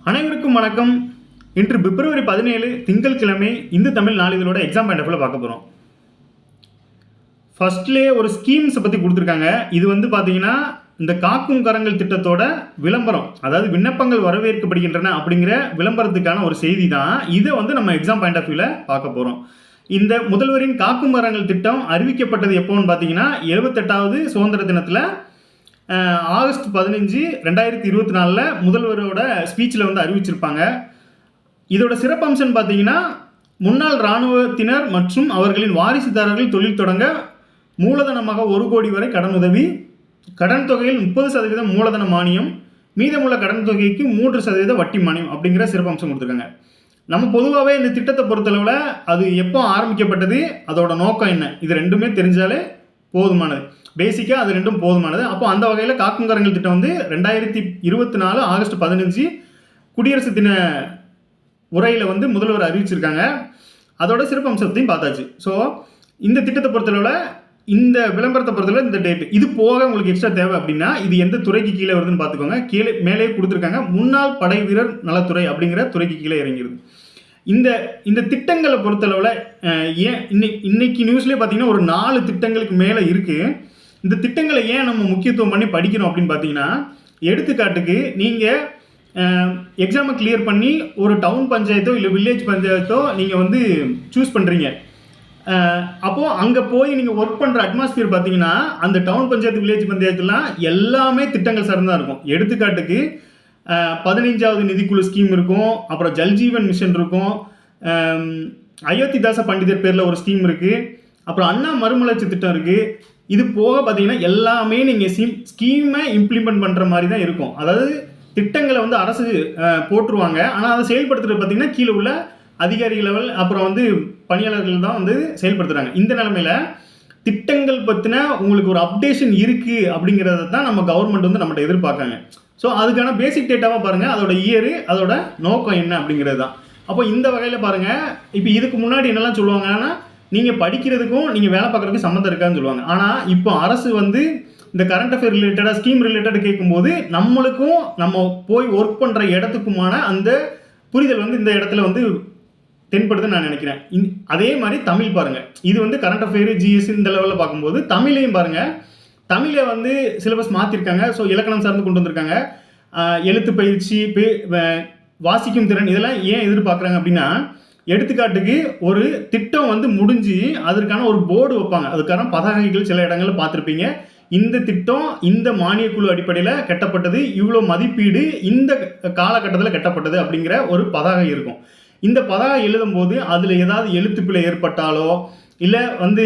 அனைவருக்கும் வணக்கம். இன்று பிப்ரவரி 17 திங்கட்கிழமை இந்து தமிழ் நாளிதழோட எக்ஸாம் பாயிண்ட் ஆஃப் வியூல பார்க்க போகிறோம். ஃபர்ஸ்ட்லேயே ஒரு ஸ்கீம்ஸை பற்றி கொடுத்துருக்காங்க. இது வந்து பார்த்தீங்கன்னா இந்த காக்கும் கரங்கள் திட்டத்தோட விளம்பரம், அதாவது விண்ணப்பங்கள் வரவேற்கப்படுகின்றன அப்படிங்கிற விளம்பரத்துக்கான ஒரு செய்தி தான். இதை வந்து நம்ம எக்ஸாம் பாயிண்ட் ஆஃப் வியூல பார்க்க போகிறோம். இந்த முதல்வரின் காக்கும் மரங்கள் திட்டம் அறிவிக்கப்பட்டது எப்போன்னு பார்த்தீங்கன்னா 78வது சுதந்திர தினத்தில் ஆகஸ்ட் 15, 2024 முதல்வரோட ஸ்பீச்சில் வந்து அறிவிச்சிருப்பாங்க. இதோட சிறப்பம்சம் பார்த்தீங்கன்னா முன்னாள் இராணுவத்தினர் மற்றும் அவர்களின் வாரிசுதாரர்கள் தொழில் தொடங்க மூலதனமாக 1 கோடி வரை கடன் உதவி, கடன் தொகையில் 30% மூலதன மானியம், மீதமுள்ள கடன் தொகைக்கு 3% வட்டி மானியம் அப்படிங்கிற சிறப்பம்சம் கொடுத்துருக்காங்க. நம்ம பொதுவாகவே இந்த திட்டத்தை பொறுத்தளவில் அது எப்போ ஆரம்பிக்கப்பட்டது, அதோட நோக்கம் என்ன, இது ரெண்டுமே தெரிஞ்சாலே போதுமானது. பேசிக்காக அது ரெண்டும் போதுமானது. அப்போ அந்த வகையில் காக்கும் கரங்கள் திட்டம் வந்து 2024 ஆகஸ்ட் 15 குடியரசு தின உரையில் வந்து முதல்வர் அறிவிச்சிருக்காங்க. அதோட சிறப்பம்சத்தையும் பார்த்தாச்சு. ஸோ இந்த திட்டத்தை பொறுத்தளவில், இந்த விளம்பரத்தை பொறுத்தளவு இந்த டேட் இது போக உங்களுக்கு எக்ஸ்ட்ரா தேவை அப்படின்னா இது எந்த துறைக்கு கீழே வருதுன்னு பார்த்துக்கோங்க. கீழே மேலே கொடுத்துருக்காங்க, முன்னாள் படை வீரர் நலத்துறை அப்படிங்கிற துறைக்கு கீழே இறங்கிடுது. இந்த திட்டங்களை பொறுத்தளவில் ஏன் இன்னைக்கு நியூஸ்லேயே பார்த்தீங்கன்னா ஒரு 4 திட்டங்களுக்கு மேலே இருக்குது. இந்த திட்டங்களை ஏன் நம்ம முக்கியத்துவம் பண்ணி படிக்கிறோம் அப்படின்னு பார்த்தீங்கன்னா, எடுத்துக்காட்டுக்கு நீங்கள் எக்ஸாமை கிளியர் பண்ணி ஒரு டவுன் பஞ்சாயத்தோ இல்லை வில்லேஜ் பஞ்சாயத்தோ நீங்கள் வந்து சூஸ் பண்ணுறீங்க. அப்போது அங்கே போய் நீங்கள் ஒர்க் பண்ணுற அட்மாஸ்பியர் பார்த்தீங்கன்னா அந்த டவுன் பஞ்சாயத்து வில்லேஜ் பஞ்சாயத்துலாம் எல்லாமே திட்டங்கள் சார்ந்தான் இருக்கும். எடுத்துக்காட்டுக்கு 15வது நிதிக்குழு ஸ்கீம் இருக்கும், அப்புறம் ஜல்ஜீவன் மிஷன் இருக்கும், அயோத்திதாச பண்டிதர் பேரில் ஒரு ஸ்கீம் இருக்குது, அப்புறம் அண்ணா மறுமலர்ச்சி திட்டம் இருக்குது. இது போக பார்த்தீங்கன்னா எல்லாமே நீங்கள் ஸ்கீமை இம்ப்ளிமெண்ட் பண்ணுற மாதிரி தான் இருக்கும். அதாவது திட்டங்களை வந்து அரசு போட்டுருவாங்க, ஆனால் அதை செயல்படுத்துறது பார்த்தீங்கன்னா கீழே உள்ள அதிகாரி லெவல் அப்புறம் வந்து பணியாளர்கள் தான் வந்து செயல்படுத்துகிறாங்க. இந்த நிலைமையில் திட்டங்கள் பற்றின உங்களுக்கு ஒரு அப்டேஷன் இருக்குது அப்படிங்கிறத தான் நம்ம கவர்மெண்ட் வந்து நம்மகிட்ட எதிர்பார்க்காங்க. ஸோ அதுக்கான பேசிக் டேட்டாவாக பாருங்கள், அதோட இயரு, அதோட நோக்கம் என்ன அப்படிங்கிறது தான். அப்போ இந்த வகையில் பாருங்கள், இப்போ இதுக்கு முன்னாடி என்னெல்லாம் சொல்லுவாங்கன்னா நீங்கள் படிக்கிறதுக்கும் நீங்கள் வேலை பார்க்குறதுக்கும் சம்மந்தம் இருக்கான்னு சொல்லுவாங்க. ஆனால் இப்போ அரசு வந்து இந்த கரண்ட் அஃபேர் ரிலேட்டடாக ஸ்கீம் ரிலேட்டடாக கேட்கும்போது நம்மளுக்கும் நம்ம போய் ஒர்க் பண்ணுற இடத்துக்குமான அந்த புரிதல் வந்து இந்த இடத்துல வந்து தென்படுதுன்னு நான் நினைக்கிறேன். அதே மாதிரி தமிழ் பாருங்கள், இது வந்து கரண்ட் அஃபேர் ஜிஎஸ் இந்த லெவலில் பார்க்கும்போது தமிழையும் பாருங்கள். தமிழை வந்து சிலபஸ் மாற்றிருக்காங்க. ஸோ இலக்கணம் சார்ந்து கொண்டு வந்திருக்காங்க. எழுத்து பயிற்சி, வாசிக்கும் திறன், இதெல்லாம் ஏன் எதிர்பார்க்குறாங்க அப்படின்னா, எடுத்துக்காட்டுக்கு ஒரு திட்டம் வந்து முடிஞ்சு அதற்கான ஒரு போர்டு வைப்பாங்க, அதுக்கான பதாகைகள் சில இடங்களில் பார்த்துருப்பீங்க. இந்த திட்டம் இந்த மானியக்குழு அடிப்படையில் கட்டப்பட்டது, இவ்வளோ மதிப்பீடு இந்த காலகட்டத்தில் கட்டப்பட்டது அப்படிங்கிற ஒரு பதாகை இருக்கும். இந்த பதாகை எழுதும்போது அதில் ஏதாவது எழுத்துப்பிழை ஏற்பட்டாலோ இல்லை வந்து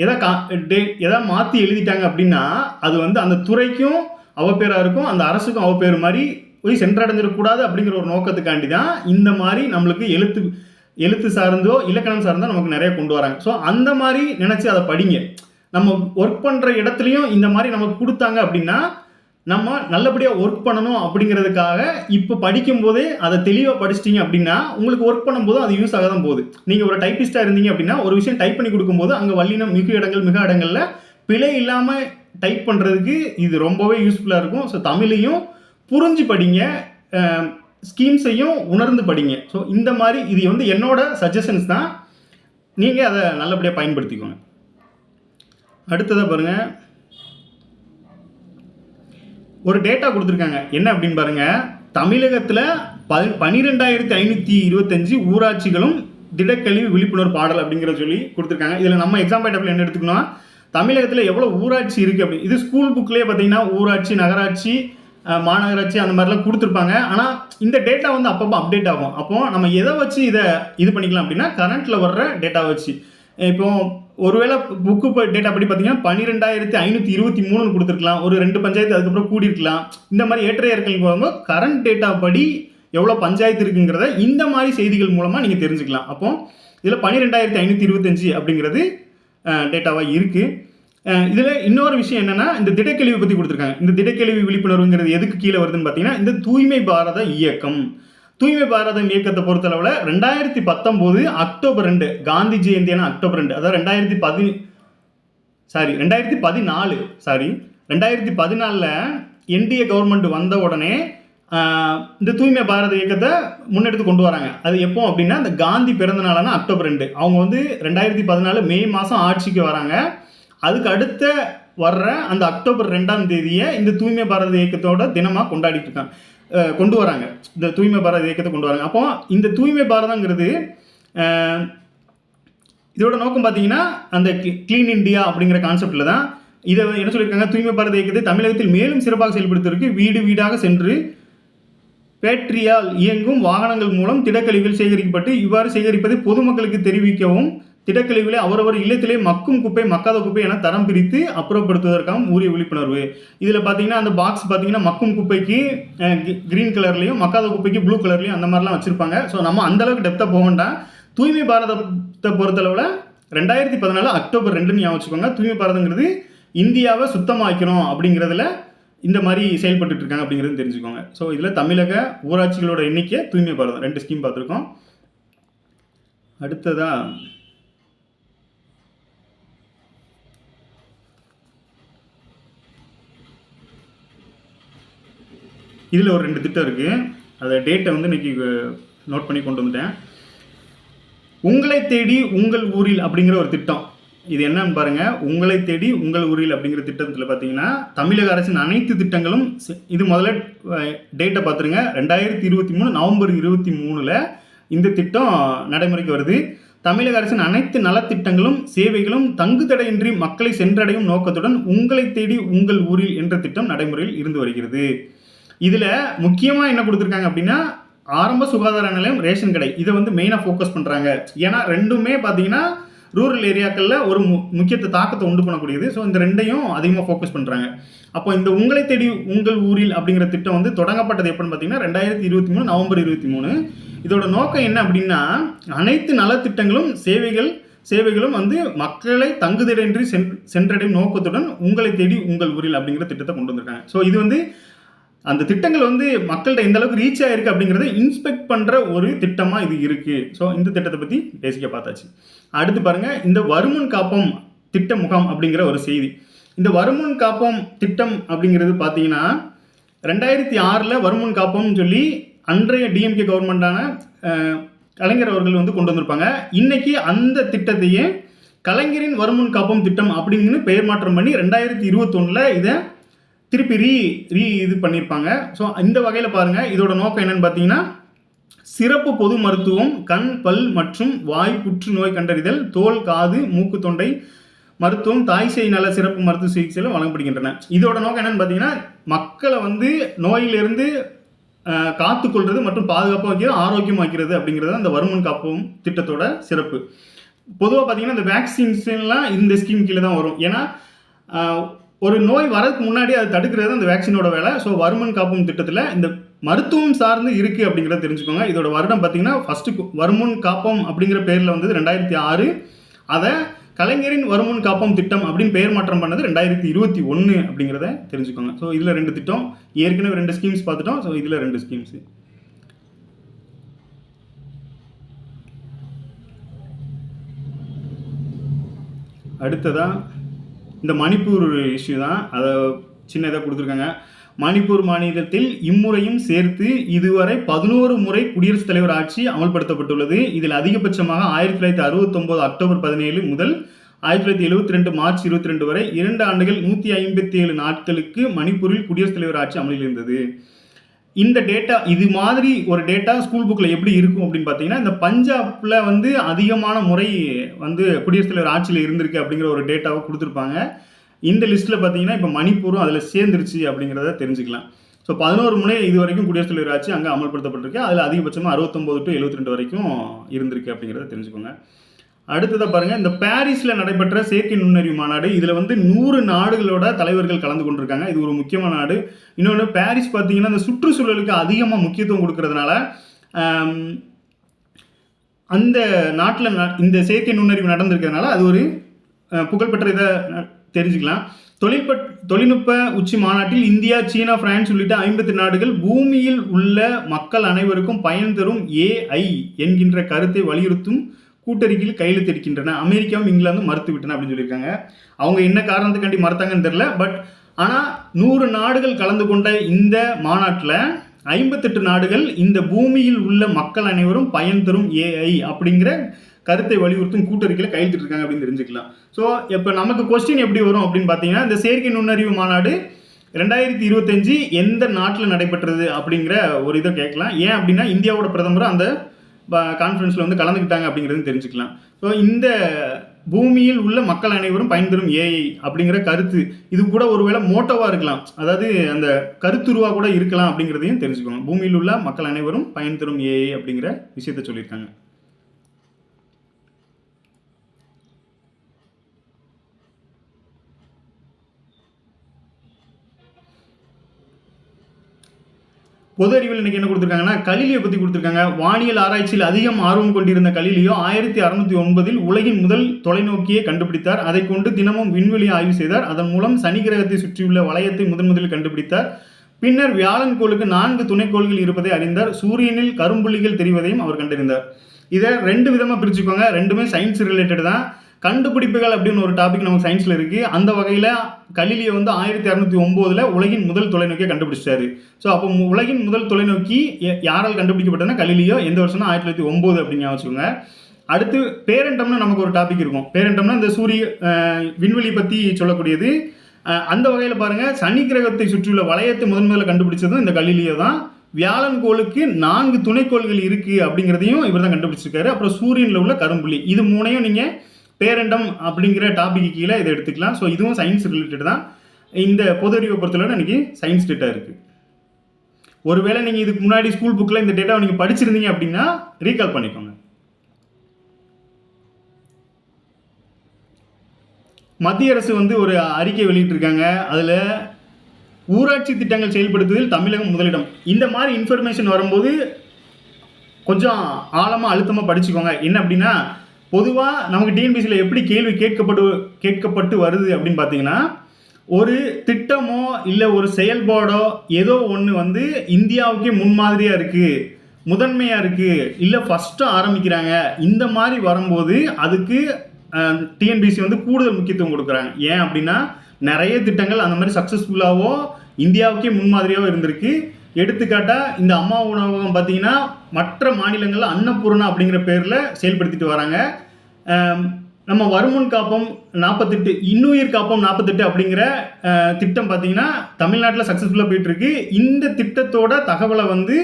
எதாவது மாற்றி எழுதிட்டாங்க அப்படின்னா அது வந்து அந்த துறைக்கும் அவப்பேராக இருக்கும், அந்த அரசுக்கும் அவப்பேறு மாதிரி போய் சென்றடைஞ்சிடக்கூடாது அப்படிங்கிற ஒரு நோக்கத்துக்காண்டி தான் இந்த மாதிரி நம்மளுக்கு எழுத்து சார்ந்தோ இலக்கணம் சார்ந்தோ நமக்கு நிறைய கொண்டு வராங்க. ஸோ அந்த மாதிரி நினச்சி அதை படிங்க. நம்ம ஒர்க் பண்ணுற இடத்துலையும் இந்த மாதிரி நமக்கு கொடுத்தாங்க அப்படின்னா நம்ம நல்லபடியாக ஒர்க் பண்ணணும் அப்படிங்கிறதுக்காக இப்போ படிக்கும்போதே அதை தெளிவாக படிச்சிட்டிங்க அப்படின்னா உங்களுக்கு ஒர்க் பண்ணும்போது அது யூஸ் ஆக தான் போகுது. நீங்கள் ஒரு டைப்பிஸ்டாக இருந்தீங்க அப்படின்னா ஒரு விஷயம் டைப் பண்ணி கொடுக்கும்போது அங்கே வல்லினம் மிக இடங்களில் பிழை இல்லாமல் டைப் பண்ணுறதுக்கு இது ரொம்பவே யூஸ்ஃபுல்லாக இருக்கும். ஸோ தமிழையும் புரிஞ்சு படிங்க, ஸ்கீம்ஸையும் உணர்ந்து படிங்க. ஸோ இந்த மாதிரி இது வந்து என்னோட சஜஷன்ஸ் தான், நீங்கள் அதை நல்லபடியாக பயன்படுத்திக்கோங்க. அடுத்ததாக பாருங்கள், ஒரு டேட்டா கொடுத்துருக்காங்க. என்ன அப்படின்னு பாருங்கள், தமிழகத்தில் 12,525 ஊராட்சிகளும் திடக்கழிவு விழிப்புணர்வு பாடல் அப்படிங்கிற சொல்லி கொடுத்துருக்காங்க. இதில் நம்ம எக்ஸாம் பாயிண்ட் ஆஃப் வியூ என்ன எடுத்துக்கணும், தமிழகத்தில் எவ்வளோ ஊராட்சி இருக்குது அப்படின்னு. இது ஸ்கூல் புக்லேயே பார்த்தீங்கன்னா ஊராட்சி, நகராட்சி, மாநகராட்சி அந்த மாதிரிலாம் கொடுத்துருப்பாங்க. ஆனால் இந்த டேட்டா வந்து அப்பப்போ அப்டேட் ஆகும். அப்போது நம்ம எதை வச்சு இது பண்ணிக்கலாம் அப்படின்னா கரண்ட்டில் வர்ற டேட்டா வச்சு. இப்போ ஒருவேளை புக்கு டேட்டா படி பார்த்தீங்கன்னா 12,523 கொடுத்துருக்கலாம், ஒரு 2 பஞ்சாயத்து அதுக்கப்புறம் கூடியிருக்கலாம். இந்த மாதிரி ஏற்ற இறக்கலுக்கு வரும்போது கரண்ட் டேட்டா படி எவ்வளோ பஞ்சாயத்து இருக்குங்கிறத இந்த மாதிரி செய்திகள் மூலமாக நீங்கள் தெரிஞ்சுக்கலாம். அப்போ இதில் 12,525 அப்படிங்கிறது டேட்டாவாக இருக்குது. இதில் இன்னொரு விஷயம் என்னென்னா, இந்த திடக்கழிவு பற்றி கொடுத்துருக்காங்க. இந்த திடக்கழிவு விழிப்புணர்வுங்கிறது எதுக்கு கீழே வருதுன்னு பார்த்தீங்கன்னா, இந்த தூய்மை பாரத இயக்கம். தூய்மை பாரதம் இயக்கத்தை பொறுத்தளவில் 2019 அக்டோபர் 2 காந்தி ஜெயந்தியான அக்டோபர் 2, அதாவது 2014 என்டிஏ கவர்மெண்ட் வந்த உடனே இந்த தூய்மை பாரத இயக்கத்தை முன்னெடுத்து கொண்டு வராங்க. அது எப்போ அப்படின்னா, இந்த காந்தி பிறந்த நாளான அக்டோபர் 2 அவங்க வந்து 2014 மே மாதம் ஆட்சிக்கு வராங்க. அதுக்கு அடுத்த வர்ற அந்த அக்டோபர் 2ஆம் தேதியை இந்த தூய்மை பாரத இயக்கத்தோட தினமாக கொண்டாடிட்டு இருக்காங்க, கொண்டு வராங்க. இந்த தூய்மை பாரத இயக்கத்தை கொண்டு வராங்க. அப்போ இந்த தூய்மை பாரதங்கிறது இதோட நோக்கம் பார்த்தீங்கன்னா அந்த கிளீன் இண்டியா அப்படிங்கிற கான்செப்டில் தான் இதை என்ன சொல்லியிருக்காங்க, தூய்மை பாரத இயக்கத்தை தமிழகத்தில் மேலும் சிறப்பாக செயல்படுத்துவதற்கு வீடு வீடாக சென்று பேட்டரியால் இயங்கும் வாகனங்கள் மூலம் திடக்கழிவுகள் சேகரிக்கப்பட்டு இவ்வாறு சேகரிப்பதை பொதுமக்களுக்கு தெரிவிக்கவும் திடக்கழிவுகளை அவரவர் இல்லத்திலே மக்கும் குப்பை மக்காத குப்பை என தரம் பிரித்து அப்புறப்படுத்துவதற்காகவும் உரிய விழிப்புணர்வு. இதில் பார்த்தீங்கன்னா அந்த பாக்ஸ் பார்த்தீங்கன்னா மக்கும் குப்பைக்கு கிரீன் கலர்லையும் மக்காத குப்பைக்கு ப்ளூ கலர்லையும் அந்த மாதிரிலாம் வச்சுருப்பாங்க. ஸோ நம்ம அந்தளவுக்கு டெப்த்தாக போக வேண்டாம். தூய்மை பாரதத்தை பொறுத்தளவில் 2014 அக்டோபர் 2 ஞாபகம் வச்சுக்கோங்க. தூய்மை பாரதங்கிறது இந்தியாவை சுத்தமாக்கணும் அப்படிங்கிறதுல இந்த மாதிரி செயல்பட்டு இருக்காங்க அப்படிங்கிறது தெரிஞ்சுக்கோங்க. ஸோ இதில் தமிழக ஊராட்சிகளோட எண்ணிக்கை தூய்மை பாரதம் 2 ஸ்கீம் பார்த்துருக்கோம். அடுத்ததா இதில் ஒரு 2 திட்டம் இருக்குது. அதை டேட்டை வந்து இன்னைக்கு நோட் பண்ணி கொண்டு வந்துட்டேன். உங்களை தேடி உங்கள் ஊரில் அப்படிங்கிற ஒரு திட்டம். இது என்னன்னு பாருங்க, உங்களை தேடி உங்கள் ஊரில் அப்படிங்கிற திட்டத்தில் பார்த்தீங்கன்னா தமிழக அரசின் அனைத்து திட்டங்களும் இது முதல்ல டேட்டை பார்த்துருங்க. 2023 நவம்பர் 23 இந்த திட்டம் நடைமுறைக்கு வருது. தமிழக அரசின் அனைத்து நலத்திட்டங்களும் சேவைகளும் தங்கு தடையின்றி மக்களை சென்றடையும் நோக்கத்துடன் உங்களை தேடி உங்கள் ஊரில் என்ற திட்டம் நடைமுறையில் இருந்து வருகிறது. இதில் முக்கியமாக என்ன கொடுத்துருக்காங்க அப்படின்னா, ஆரம்ப சுகாதார நிலையம், ரேஷன் கடை, இதை வந்து மெயினாக ஃபோக்கஸ் பண்ணுறாங்க. ஏன்னா ரெண்டுமே பார்த்தீங்கன்னா ரூரல் ஏரியாக்களில் ஒரு முக்கியத்தை தாக்கத்தை உண்டு பண்ணக்கூடியது. ஸோ இந்த ரெண்டையும் அதிகமாக ஃபோக்கஸ் பண்ணுறாங்க. அப்போ இந்த உங்களை தேடி உங்கள் ஊரில் அப்படிங்கிற திட்டம் வந்து தொடங்கப்பட்டது எப்படின்னு பார்த்தீங்கன்னா 2023 நவம்பர் 23. இதோட நோக்கம் என்ன அப்படின்னா, அனைத்து நலத்திட்டங்களும் சேவைகளும் வந்து மக்களை தங்குதடையின்றி சென்றடையும் நோக்கத்துடன் உங்களை தேடி உங்கள் ஊரில் அப்படிங்கிற திட்டத்தை கொண்டு வந்திருக்காங்க. ஸோ இது வந்து அந்த திட்டங்கள் வந்து மக்கள்கிட்ட எந்த அளவுக்கு ரீச் ஆகிருக்கு அப்படிங்கிறத இன்ஸ்பெக்ட் பண்ணுற ஒரு திட்டமாக இது இருக்குது. ஸோ இந்த திட்டத்தை பற்றி பேசிக்க பார்த்தாச்சு. அடுத்து பாருங்கள், இந்த வருமுன் காப்போம் திட்ட முகாம் அப்படிங்கிற ஒரு செய்தி. இந்த வருமுன் காப்போம் திட்டம் அப்படிங்கிறது பார்த்தீங்கன்னா 2006 வருமுன் காப்போம்னு சொல்லி அன்றைய டிஎம்கே கவர்மெண்டான கலைஞர் அவர்கள் வந்து கொண்டு வந்திருப்பாங்க. இன்னைக்கு அந்த திட்டத்தையே கலைஞரின் வருமுன் காப்போம் திட்டம் அப்படின்னு பெயர் மாற்றம் பண்ணி 2021 இதை திருப்பி இது பண்ணியிருப்பாங்க. ஸோ இந்த வகையில் பாருங்கள், இதோட நோக்கம் என்னன்னு பார்த்தீங்கன்னா, சிறப்பு பொது மருத்துவம், கண் பல் மற்றும் வாய் புற்றுநோய் கண்டறிதல், தோல் காது மூக்கு தொண்டை மருத்துவம், தாய் சேய் நல சிறப்பு மருத்துவ சிகிச்சைகள் வழங்கப்படுகின்றன. இதோட நோக்கம் என்னன்னு பார்த்தீங்கன்னா, மக்களை வந்து நோயிலிருந்து காத்துக்கொள்வது மற்றும் பாதுகாப்பாக வைக்கிறது, ஆரோக்கியமாக்கிறது அப்படிங்கிறது அந்த வருமுன் காப்போம் திட்டத்தோட சிறப்பு. பொதுவாக பார்த்தீங்கன்னா இந்த வேக்சின்ஸ்லாம் இந்த ஸ்கீம் கீழே தான் வரும். ஏன்னா ஒரு நோய் வரதுக்கு முன்னாடி அதை தடுக்கிறது அந்த வேக்சினோட வேலை. ஸோ வருமுன் காப்போம் திட்டத்தில் இந்த மருத்துவம் சார்ந்து இருக்குது அப்படிங்கிறத தெரிஞ்சுக்கோங்க. இதோட வருடம் பார்த்தீங்கன்னா ஃபஸ்ட்டு வருமுன் காப்போம் அப்படிங்கிற பேரில் வந்தது 2006. அதை கலைஞரின் வருமுன் காப்போம் திட்டம் அப்படின்னு பெயர் மாற்றம் பண்ணது 2021 அப்படிங்கிறத தெரிஞ்சுக்கோங்க. ஸோ இதில் 2 திட்டம், ஏற்கனவே 2 ஸ்கீம்ஸ் பார்த்துட்டோம். ஸோ இதில் 2 ஸ்கீம்ஸு. அடுத்ததாக இந்த மணிப்பூர் இஷ்யூ தான், அதை சின்னதாக கொடுத்துருக்காங்க. மணிப்பூர் மாநிலத்தில் இம்முறையும் சேர்த்து இதுவரை 11 முறை குடியரசுத் தலைவர் ஆட்சி அமல்படுத்தப்பட்டுள்ளது. இதில் அதிகபட்சமாக 1969 அக்டோபர் 17 முதல் 1972 மார்ச் 22 வரை 2 ஆண்டுகள் 157 நாட்களுக்கு மணிப்பூரில் குடியரசுத் தலைவர் ஆட்சி அமலில் இருந்தது. இந்த டேட்டா, இது மாதிரி ஒரு டேட்டா ஸ்கூல் புக்கில் எப்படி இருக்கும் அப்படின்னு பார்த்தீங்கன்னா, இந்த பஞ்சாபில் வந்து அதிகமான முறை வந்து குடியரசுத் தலைவர் ஆட்சியில் இருந்திருக்கு அப்படிங்கிற ஒரு டேட்டாவை கொடுத்துருப்பாங்க. இந்த லிஸ்ட்டில் பார்த்தீங்கன்னா இப்போ மணிப்பூரும் அதில் சேர்ந்துருச்சு அப்படிங்கிறத தெரிஞ்சுக்கலாம். ஸோ 11 முறை இது வரைக்கும் குடியரசுத் தலைவர் ஆட்சி அங்கே அமல்படுத்தப்பட்டிருக்கு. அதில் அதிகபட்சமாக 69 to 72 வரைக்கும் இருந்திருக்கு அப்படிங்கிறத தெரிஞ்சுக்கோங்க. அடுத்ததாக பாருங்கள், இந்த பாரிஸில் நடைபெற்ற செயற்கை நுண்ணறிவு மாநாடு. இதில் வந்து 100 நாடுகளோட தலைவர்கள் கலந்து கொண்டிருக்காங்க. இது ஒரு முக்கியமான நாடு. இன்னொன்று, பாரிஸ் பார்த்தீங்கன்னா இந்த சுற்றுச்சூழலுக்கு அதிகமாக முக்கியத்துவம் கொடுக்கறதுனால அந்த நாட்டில் இந்த செயற்கை நுண்ணறிவு நடந்திருக்கிறதுனால அது ஒரு புகழ்பெற்ற இதை தெரிஞ்சுக்கலாம். தொழில்நுட்ப உச்சி மாநாட்டில் இந்தியா, சீனா, பிரான்ஸ் உள்ளிட்ட 50 நாடுகள் பூமியில் உள்ள மக்கள் அனைவருக்கும் பயன் தரும் AI என்கின்ற கருத்தை வலியுறுத்தும் கூட்டறிக்கையில் கையெழுத்திருக்கின்றன. அமெரிக்காவும் இங்கிலாந்தும் மறுத்து விட்டன அப்படின்னு சொல்லியிருக்காங்க. அவங்க என்ன காரணத்துக்காண்டி மறுத்தாங்கன்னு தெரியல. ஆனால் 100 நாடுகள் கலந்து கொண்ட இந்த மாநாட்டில் 58 நாடுகள் இந்த பூமியில் உள்ள மக்கள் அனைவரும் பயன் தரும் ஏஐ அப்படிங்கிற கருத்தை வலியுறுத்தும் கூட்டறிக்கையில் கையெழுத்திட்டு இருக்காங்க அப்படின்னு தெரிஞ்சுக்கலாம். ஸோ இப்போ நமக்கு கொஸ்டின் எப்படி வரும் அப்படின்னு பார்த்தீங்கன்னா, இந்த செயற்கை நுண்ணறிவு மாநாடு 2025 எந்த நாட்டில் நடைபெற்றது அப்படிங்கிற ஒரு இதை கேட்கலாம். ஏன் அப்படின்னா இந்தியாவோட பிரதமர் அந்த கான்ஃபரன்ஸில் வந்து கலந்துக்கிட்டாங்க அப்படிங்கிறது தெரிஞ்சுக்கலாம். ஸோ இந்த பூமியில் உள்ள மக்கள் அனைவரும் பயன் தரும் ஏஐ அப்படிங்கிற கருத்து இது கூட ஒருவேளை மோட்டோவாக இருக்கலாம், அதாவது அந்த கருத்துருவாக கூட இருக்கலாம் அப்படிங்கிறதையும் தெரிஞ்சுக்கோங்க. பூமியில் உள்ள மக்கள் அனைவரும் பயன் தரும் ஏஐ அப்படிங்கிற விஷயத்த சொல்லியிருக்காங்க. பொது அறிவியல் இன்னைக்கு என்ன கொடுத்துருக்காங்கன்னா, கலிலியோ பற்றி கொடுத்துருக்காங்க. வானியல் ஆராய்ச்சியில் அதிகம் ஆர்வம் கொண்டிருந்த கலிலியோ 1609 உலகின் முதல் தொலைநோக்கியை கண்டுபிடித்தார். அதை கொண்டு தினமும் விண்வெளி ஆய்வு செய்தார். அதன் மூலம் சனி கிரகத்தை சுற்றியுள்ள வளையத்தை முதலில் கண்டுபிடித்தார். பின்னர் வியாழன் கோளுக்கு 4 துணைக்கோள்கள் இருப்பதை அறிந்தார். சூரியனில் கரும்புள்ளிகள் தெரிவதையும் அவர் கண்டறிந்தார். இதை 2 விதமாக பிரிச்சுக்கோங்க, ரெண்டுமே சயின்ஸ் ரிலேட்டட் தான். கண்டுபிடிப்புகள் அப்படின்னு ஒரு டாபிக் நமக்கு சயின்ஸில் இருக்குது. அந்த வகையில் கலிலியோ வந்து 1609 உலகின் முதல் தொலைநோக்கியை கண்டுபிடிச்சாரு. ஸோ அப்போ உலகின் முதல் தொலைநோக்கி யாரால் கண்டுபிடிக்கப்பட்டதுன்னா கலிலியோ. எந்த வருஷம்னா 1909 அப்படின்னு வச்சுக்கோங்க. அடுத்து பேரண்டம்னு நமக்கு ஒரு டாபிக் இருக்கும். பேரண்டம்னா இந்த சூரிய விண்வெளி பற்றி சொல்லக்கூடியது. அந்த வகையில் பாருங்கள், சனி கிரகத்தை சுற்றியுள்ள வளையத்தை முதல்ல கண்டுபிடிச்சதும் இந்த கலிலியோ தான். வியாழன் கோளுக்கு 4 துணைக்கோள்கள் இருக்குது அப்படிங்கிறதையும் இவர் தான் கண்டுபிடிச்சிருக்காரு. அப்புறம் சூரியனில் உள்ள கரும்புள்ளி, இது மூணையும் நீங்கள் பேரண்டம் அப்படிங்கிற டாபிக் கீழே இதை எடுத்துக்கலாம். ஸோ இதுவும் சயின்ஸ் ரிலேட்டட் தான். இந்த பொது அறிவை பொறுத்தவரை இன்னைக்கு சயின்ஸ் டேட்டா இருக்குது. ஒருவேளை நீங்கள் இதுக்கு முன்னாடி ஸ்கூல் புக்கில் இந்த டேட்டாவை நீங்கள் படிச்சிருந்தீங்க அப்படின்னா ரீகால் பண்ணிக்கோங்க. மத்திய அரசு வந்து ஒரு அறிக்கை வெளியிட்டிருக்காங்க. அதில் ஊராட்சி திட்டங்கள் செயல்படுத்துவதில் தமிழகம் முதலிடம். இந்த மாதிரி இன்ஃபர்மேஷன் வரும்போது கொஞ்சம் ஆழமாக அழுத்தமாக படிச்சுக்கோங்க. என்ன அப்படின்னா, பொதுவாக நமக்கு டிஎன்பிசியில் எப்படி கேள்வி கேட்கப்பட்டு வருது அப்படின்னு பார்த்தீங்கன்னா, ஒரு திட்டமோ இல்லை ஒரு செயல்பாடோ ஏதோ ஒன்று வந்து இந்தியாவுக்கே முன்மாதிரியாக இருக்குது, முதன்மையாக இருக்குது, இல்லை ஃபஸ்ட்டு ஆரம்பிக்கிறாங்க, இந்த மாதிரி வரும்போது அதுக்கு டிஎன்பிசி வந்து கூடுதல் முக்கியத்துவம் கொடுக்குறாங்க. ஏன் அப்படின்னா, நிறைய திட்டங்கள் அந்த மாதிரி சக்ஸஸ்ஃபுல்லாகவோ இந்தியாவுக்கே முன்மாதிரியாகவும் இருந்திருக்கு. எடுத்துக்காட்டாக இந்த அம்மா உணவகம் பார்த்தீங்கன்னா மற்ற மாநிலங்களில் அன்னபூர்ணா அப்படிங்கிற பேரில் செயல்படுத்திட்டு வராங்க. நம்ம வருமுன் காப்போம் 48, இன்னுயிர் காப்போம் 48 அப்படிங்கிற திட்டம் பார்த்தீங்கன்னா தமிழ்நாட்டில் சக்ஸஸ்ஃபுல்லாக போயிட்டுருக்கு. இந்த திட்டத்தோட தகவலை வந்து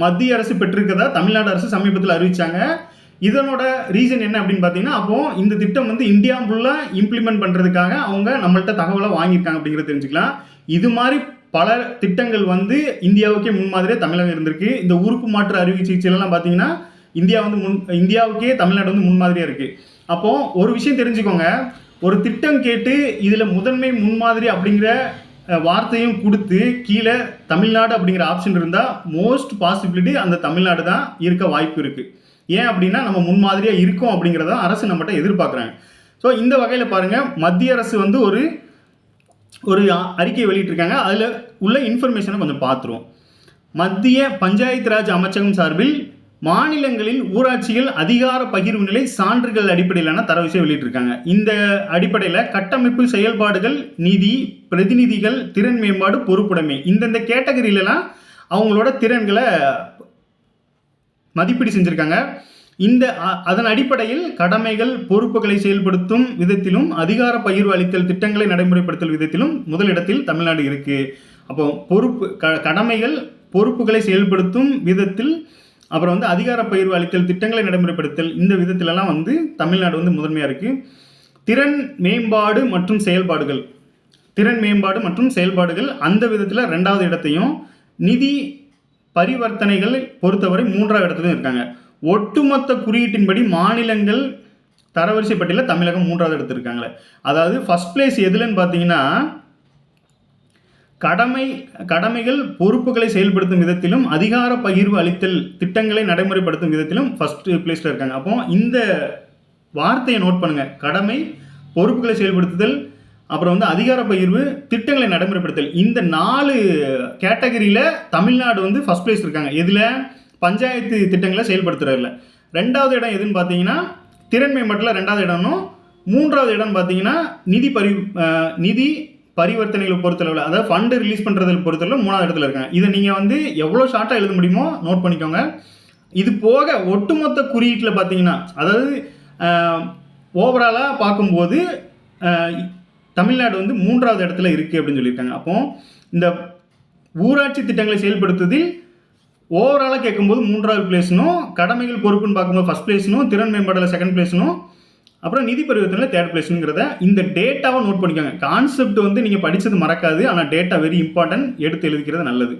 மத்திய அரசு பெற்றிருக்கதா தமிழ்நாடு அரசு சமீபத்தில் அறிவித்தாங்க. இதனோட ரீசன் என்ன அப்படின்னு பார்த்தீங்கன்னா, அப்போது இந்த திட்டம் வந்து இந்தியா ஃபுல்லாக இம்ப்ளிமெண்ட் பண்ணுறதுக்காக அவங்க நம்மள்கிட்ட தகவலை வாங்கியிருக்காங்க அப்படிங்கிறத தெரிஞ்சுக்கலாம். இது மாதிரி பல திட்டங்கள் வந்து இந்தியாவுக்கே முன்மாதிரியாக தமிழகம் இருந்திருக்கு. இந்த உறுப்பு மாற்று அறுவை சிகிச்சைலாம் பார்த்தீங்கன்னா இந்தியாவுக்கே தமிழ்நாடு வந்து முன்மாதிரியாக இருக்குது. அப்போது ஒரு விஷயம் தெரிஞ்சுக்கோங்க, ஒரு திட்டம் கேட்டு இதில் முதன்மை முன்மாதிரி அப்படிங்கிற வார்த்தையும் கொடுத்து கீழே தமிழ்நாடு அப்படிங்கிற ஆப்ஷன் இருந்தால் மோஸ்ட் பாசிபிலிட்டி அந்த தமிழ்நாடு தான் இருக்க வாய்ப்பு இருக்குது. ஏன் அப்படின்னா நம்ம முன்மாதிரியாக இருக்கோம் அப்படிங்கிறத அரசு நம்மகிட்ட எதிர்பார்க்குறாங்க. ஸோ இந்த வகையில் பாருங்கள், மத்திய அரசு வந்து ஒரு அறிக்கை வெளியிட்டிருக்காங்க. அதில் உள்ள இன்ஃபர்மேஷனை கொஞ்சம் பார்த்துருவோம். மத்திய பஞ்சாயத்து ராஜ் அமைச்சகம் சார்பில் மாநிலங்களில் ஊராட்சிகள் அதிகார பகிர்வு நிலை சான்றுகள் அடிப்படையிலான தரவரிசை வெளியிட்டிருக்காங்க. இந்த அடிப்படையில் கட்டமைப்பு, செயல்பாடுகள், நிதி, பிரதிநிதிகள், திறன் மேம்பாடு, பொறுப்புடைமை, இந்தந்த கேட்டகரியிலலாம் அவங்களோட திறன்களை மதிப்பீடு செஞ்சுருக்காங்க. அதன் அடிப்படையில் கடமைகள், பொறுப்புகளை செயல்படுத்தும் விதத்திலும் அதிகார பகிர்வு அளித்தல் திட்டங்களை நடைமுறைப்படுத்தல் விதத்திலும் முதலிடத்தில் தமிழ்நாடு இருக்குது. அப்போ கடமைகள், பொறுப்புகளை செயல்படுத்தும் விதத்தில், அப்புறம் வந்து அதிகார பகிர்வு அளித்தல் திட்டங்களை நடைமுறைப்படுத்தல், இந்த விதத்திலலாம் வந்து தமிழ்நாடு வந்து முதன்மையாக இருக்குது. திறன் மேம்பாடு மற்றும் செயல்பாடுகள் அந்த விதத்தில் 2வது இடத்தையும், நிதி பரிவர்த்தனைகள் பொறுத்தவரை 3வது இடத்துலையும் இருக்காங்க. ஒட்டுமொத்த குறியீட்டின்படி மாநிலங்கள் தரவரிசை பட்டியலில் தமிழகம் 3வது இடத்துல இருக்காங்க. அதாவது ஃபர்ஸ்ட் பிளேஸ் எதுலன்னு பார்த்தீங்கன்னா, கடமைகள், பொறுப்புகளை செயல்படுத்தும் விதத்திலும் அதிகார பகிர்வு அளித்தல் திட்டங்களை நடைமுறைப்படுத்தும் விதத்திலும் ஃபர்ஸ்ட் பிளேஸில் இருக்காங்க. அப்போ இந்த வார்த்தையை நோட் பண்ணுங்கள். கடமை, பொறுப்புகளை செயல்படுத்துதல், அப்புறம் வந்து அதிகார பகிர்வு, திட்டங்களை நடைமுறைப்படுத்தல், இந்த 4 கேட்டகரியில் தமிழ்நாடு வந்து ஃபர்ஸ்ட் பிளேஸ் இருக்காங்க. இதில் பஞ்சாயத்து திட்டங்களை செயல்படுத்துறதில்ல. 2வது இடம் எதுன்னு பார்த்தீங்கன்னா திறன் மேம்பாட்டில் 2வது இடம்னும், 3வது இடம் பார்த்தீங்கன்னா நிதி பரிவர்த்தனைகளை பொறுத்தளவில், அதாவது ஃபண்டு ரிலீஸ் பண்ணுறதை பொறுத்தளவு 3வது இடத்துல இருக்காங்க. இதை நீங்கள் வந்து எவ்வளோ ஷார்ட்டாக எழுத முடியுமோ நோட் பண்ணிக்கோங்க. இது போக ஒட்டுமொத்த குறியீட்டில் பார்த்தீங்கன்னா, அதாவது ஓவராலாக பார்க்கும்போது தமிழ்நாடு வந்து 3வது இடத்துல இருக்குது அப்படின்னு சொல்லியிருக்காங்க. அப்போ இந்த ஊராட்சி திட்டங்களை செயல்படுத்துவதில் ஓவராலாக கேட்கும்போது 3வது பிளேஸ்னும், கடமைகள் பொறுப்புன்னு பார்க்கும்போது ஃபஸ்ட் பிளேஸ்னும், திறன் மேம்பாடில் செகண்ட் பிளேஸ்னும், அப்புறம் நிதி பரிவர்த்தனையில் தேர்ட் பிளேஸ்னுங்கிறத இந்த டேட்டாவை நோட் பண்ணிக்கோங்க. கான்செப்ட் வந்து நீங்கள் படித்தது மறக்காது, ஆனால் டேட்டா வெரி இம்பார்ட்டன்ட், எடுத்து எழுதிக்கிறது நல்லது.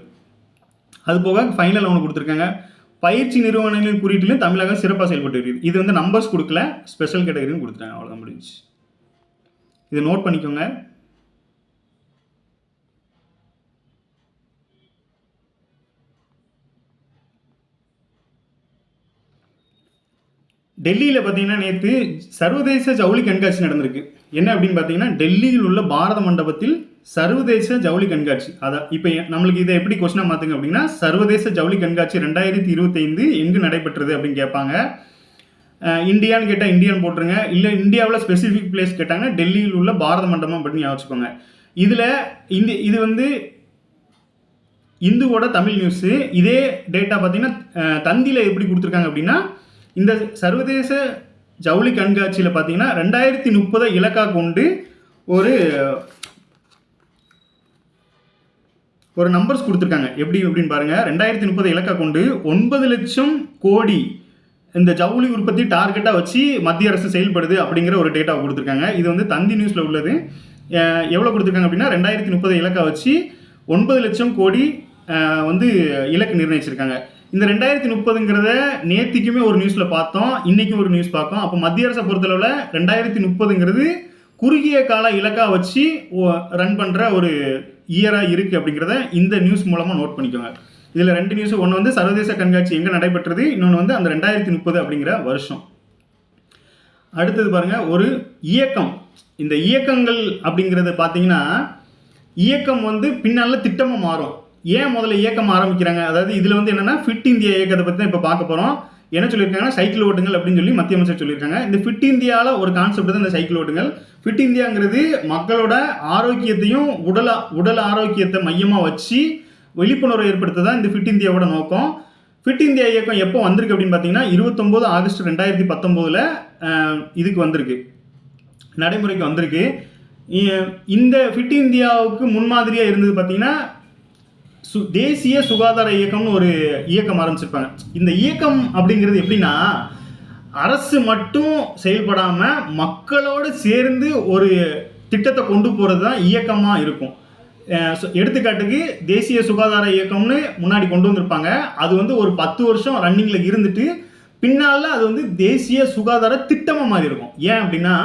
அது போக ஃபைனல் ஒன்று கொடுத்துருக்காங்க, பயிற்சி நிறுவனங்களின் குறியீட்டிலும் தமிழகம் சிறப்பாக செயல்பட்டு இருக்குது. இது வந்து நம்பர்ஸ் கொடுக்கல, ஸ்பெஷல் கேட்டகரின்னு கொடுத்துட்டாங்க. அவ்வளோதான் முடிஞ்சு. இதை நோட் பண்ணிக்கோங்க. டெல்லியில் பார்த்தீங்கன்னா நேற்று சர்வதேச ஜவுளி கண்காட்சி நடந்திருக்கு. என்ன அப்படின்னு பார்த்தீங்கன்னா, டெல்லியில் உள்ள பாரத மண்டபத்தில் சர்வதேச ஜவுளி கண்காட்சி. அதான் இப்போ நம்மளுக்கு இதை எப்படி கொஸ்டினாக மாற்றுங்க அப்படின்னா, சர்வதேச ஜவுளி கண்காட்சி 2025 எங்கு நடைபெற்றது அப்படின்னு கேட்பாங்க. இந்தியான்னு கேட்டால் இந்தியான்னு போட்டுருங்க, இல்லை இந்தியாவில் ஸ்பெசிஃபிக் பிளேஸ் கேட்டாங்கன்னா டெல்லியில் உள்ள பாரத மண்டபம் அப்படின்னு யோசிச்சுக்கோங்க. இதில் இது வந்து இந்துவோட தமிழ் நியூஸு. இதே டேட்டா பார்த்தீங்கன்னா தந்தியில் எப்படி கொடுத்துருக்காங்க அப்படின்னா, இந்த சர்வதேச ஜவுளி கண்காட்சியில் பார்த்தீங்கன்னா 2030 இலக்காக கொண்டு ஒரு நம்பர்ஸ் கொடுத்துருக்காங்க. எப்படி அப்படின்னு பாருங்கள். 2030 இலக்காக கொண்டு 9 லட்சம் கோடி இந்த ஜவுளி உற்பத்தி டார்கெட்டாக வச்சு மத்திய அரசு செயல்படுது அப்படிங்கிற ஒரு டேட்டாவை கொடுத்துருக்காங்க. இது வந்து தந்தி நியூஸில் உள்ளது. எவ்வளோ கொடுத்துருக்காங்க அப்படின்னா 2030 இலக்காக வச்சு 9 லட்சம் கோடி வந்து இலக்கு நிர்ணயிச்சிருக்காங்க. இந்த 2030ங்கிறத நேற்றுக்குமே ஒரு நியூஸில் பார்த்தோம், இன்றைக்கும் ஒரு நியூஸ் பார்த்தோம். அப்போ மத்திய அரசை பொறுத்தளவில் 2030ங்கிறது குறுகிய கால இலக்காக வச்சு ரன் பண்ணுற ஒரு இயராக இருக்குது அப்படிங்கிறத இந்த நியூஸ் மூலமாக நோட் பண்ணிக்கோங்க. இதில் 2 நியூஸ், ஒன்று வந்து சர்வதேச கண்காட்சி எங்கே நடைபெற்றது, இன்னொன்று வந்து அந்த 2030 அப்படிங்கிற வருஷம். அடுத்தது பாருங்கள், ஒரு இயக்கம். இந்த இயக்கங்கள் அப்படிங்கிறது பார்த்தீங்கன்னா, இயக்கம் வந்து பின்னால் திட்டமாக மாறும். ஏன் முதல்ல இயக்கம் ஆரம்பிக்கிறாங்க, அதாவது இதில் வந்து என்னென்னா ஃபிட் இந்தியா இயக்கத்தை பற்றி தான் இப்போ பார்க்க போகிறோம். என்ன சொல்லியிருக்காங்கன்னா, சைக்கிள் ஓட்டுங்கள் அப்படின்னு சொல்லி மத்திய அமைச்சர் சொல்லியிருக்காங்க. இந்த ஃபிட் இந்தியாவில் ஒரு கான்செப்ட் தான் இந்த சைக்கிள் ஓட்டுங்கள். ஃபிட் இந்தியாங்கிறது மக்களோட ஆரோக்கியத்தையும் உடல் ஆரோக்கியத்தை மையமாக வச்சு விழிப்புணர்வை ஏற்படுத்த தான் இந்த ஃபிட் இந்தியாவோட நோக்கம். ஃபிட் இந்தியா இயக்கம் எப்போ வந்திருக்கு அப்படின்னு பார்த்தீங்கன்னா 29 ஆகஸ்ட் 2019 இதுக்கு வந்திருக்கு, நடைமுறைக்கு வந்திருக்கு. இந்த ஃபிட் இந்தியாவுக்கு முன்மாதிரியாக இருந்தது பார்த்தீங்கன்னா தேசிய சுகாதார இயக்கம்னு ஒரு இயக்கம் ஆரம்பிச்சிருப்பாங்க. இந்த இயக்கம் அப்படிங்கிறது எப்படின்னா, அரசு மட்டும் செயல்படாமல் மக்களோடு சேர்ந்து ஒரு திட்டத்தை கொண்டு போகிறது தான் இயக்கமாக இருக்கும். எடுத்துக்காட்டுக்கு தேசிய சுகாதார இயக்கம்னு முன்னாடி கொண்டு வந்திருப்பாங்க. அது வந்து ஒரு 10 வருஷம் ரன்னிங்கில் இருந்துட்டு பின்னால் அது வந்து தேசிய சுகாதார திட்டமாக மாறி இருக்கும். ஏன் அப்படின்னா,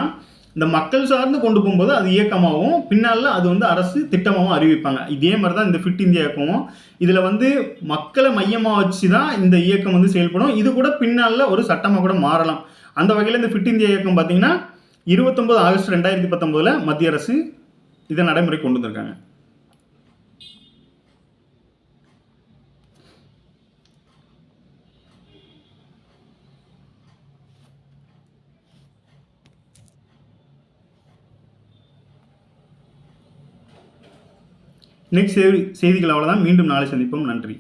இந்த மக்கள் சார்ந்து கொண்டு போகும்போது அது இயக்கமாகவும், பின்னால் அது வந்து அரசு திட்டமாகவும் அறிவிப்பாங்க. இதே மாதிரி தான் இந்த ஃபிட் இந்தியா இயக்கமும். இதில் வந்து மக்களை மையமாக வச்சு தான் இந்த இயக்கம் வந்து செயல்படும். இது கூட பின்னால் ஒரு சட்டமாக கூட மாறலாம். அந்த வகையில் இந்த ஃபிட் இந்தியா இயக்கம் பார்த்தீங்கன்னா 29 ஆகஸ்ட் 2019 மத்திய அரசு இதை நடைமுறை கொண்டு வந்திருக்காங்க. நெக்ஸ்ட் செய்திகள் அவ்வளோதான். மீண்டும் நாளை சந்திப்போம். நன்றி.